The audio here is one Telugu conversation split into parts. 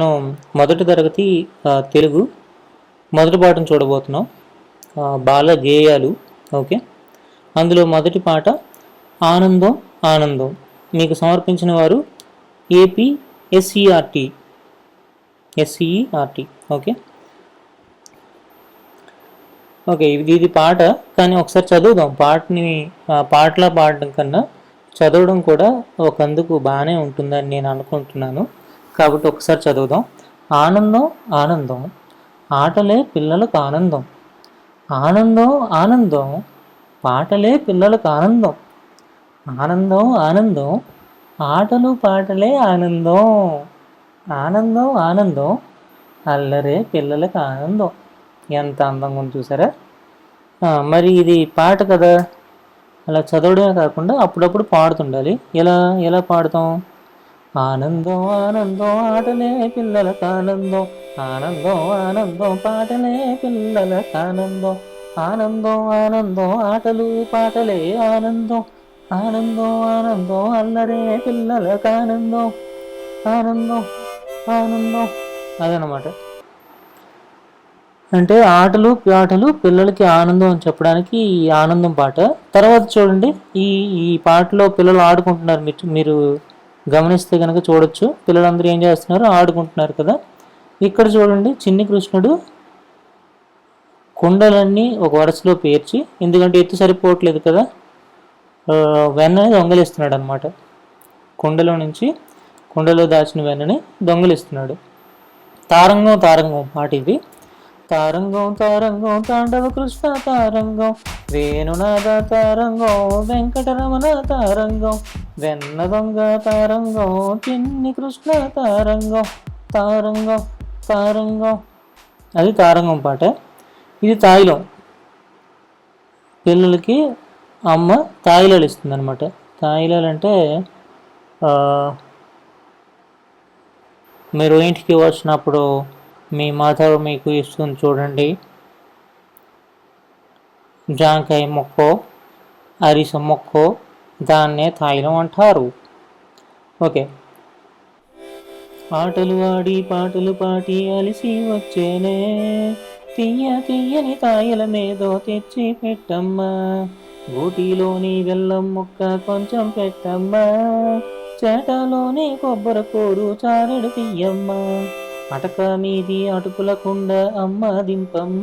మనం మొదటి తరగతి తెలుగు మొదటి పాఠం చూడబోతున్నాం. బాల గేయాలు. ఓకే, అందులో మొదటి పాట ఆనందం ఆనందం. మీకు సమర్పించిన వారు ఏపీ ఎస్ఈఆర్టీ. ఓకే ఓకే ఇది పాట, కానీ ఒకసారి చదువుదాం. పాటలా పాడడం కన్నా చదవడం కూడా ఒకందుకు బాగానే ఉంటుందని నేను అనుకుంటున్నాను. కాబట్టి ఒకసారి చదువుదాం. ఆనందం ఆనందం ఆటలే పిల్లలకు ఆనందం. ఆనందం ఆనందం పాటలే పిల్లలకు ఆనందం. ఆనందం ఆనందం ఆటలు పాటలే ఆనందం. ఆనందం ఆనందం అల్లరే పిల్లలకు ఆనందం. ఎంత అందంగా ఉంది చూసారా. మరి ఇది పాట కదా, అలా చదవడమే కాకుండా అప్పుడప్పుడు పాడుతుండాలి. ఎలా ఎలా పాడుతాం? ఆనందం ఆనందం ఆటలే పిల్లలకు ఆనందం. ఆనందం ఆనందం పాటలే పిల్లలకు ఆనందం. ఆనందం ఆనందం ఆటలు పాటలే ఆనందం. ఆనందం ఆనందం అల్లరే పిల్లలకు ఆనందం. ఆనందం ఆనందం అదనమాట. అంటే ఆటలు పాటలు పిల్లలకి ఆనందం అని చెప్పడానికి ఈ ఆనందం పాట. తర్వాత చూడండి, ఈ ఈ పాటలో పిల్లలు ఆడుకుంటున్నారు. మీరు గమనిస్తే కనుక చూడొచ్చు, పిల్లలందరూ ఏం చేస్తున్నారు? ఆడుకుంటున్నారు కదా. ఇక్కడ చూడండి, చిన్ని కృష్ణుడు కుండలన్నీ ఒక వరుసలో పేర్చి, ఎందుకంటే ఎత్తు సరిపోవట్లేదు కదా, వెన్నని దొంగలిస్తున్నాడు అనమాట. కుండలో దాచిన వెన్నని దొంగలిస్తున్నాడు. తారంగం తారంగం పాట ఇది. తారంగం తారంగం తాండవ కృష్ణ తారంగం. వేణునాథ తారంగం వెంకటరమణ తారంగం. వెన్న దొంగ తారంగం చిన్ని కృష్ణ తారంగం. తారంగం తారంగం అది తారంగం పాట. ఇది తాయిలం. పిల్లలకి అమ్మ తాయిలాలు ఇస్తుంది అనమాట. తాయిలాలు అంటే మీరు ఇంటికి వచ్చినప్పుడు మీ మదర్ మీకు ఇస్తుంది చూడండి. జాంకాయ మొక్కో అరిస మొక్కో దాన్నే తాయిలం అంటారు. ఓకే, ఆటలు ఆడి పాటలు పాటి అలిసి వచ్చేనే, తీయ తీయని తాయిల మీదో తెచ్చి పెట్టమ్మా. గూటిలోని బెల్లం ముక్క కొంచెం పెట్టమ్మా. చేటలోని కొబ్బరి కూరు చారెడు తీయమ్మా. అటక మీది అటుకుల కుండ అమ్మ దింపమ్మ.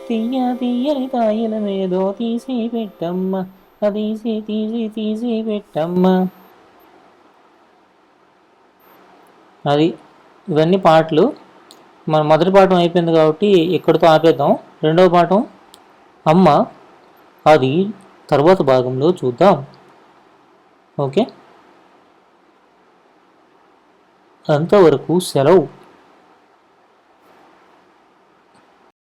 తీయ తీయని తాయిల మీదో తీసి పెట్టమ్మ. తీసి తీసి తీసి పెట్టమ్మ. అది ఇవన్నీ పాటలు. మన మొదటి పాఠం అయిపోయింది కాబట్టి ఇక్కడితో ఆపేద్దాం. రెండవ పాఠం అమ్మ, అది తర్వాత భాగంలో చూద్దాం. ఓకే, అంతవరకు సెలవు.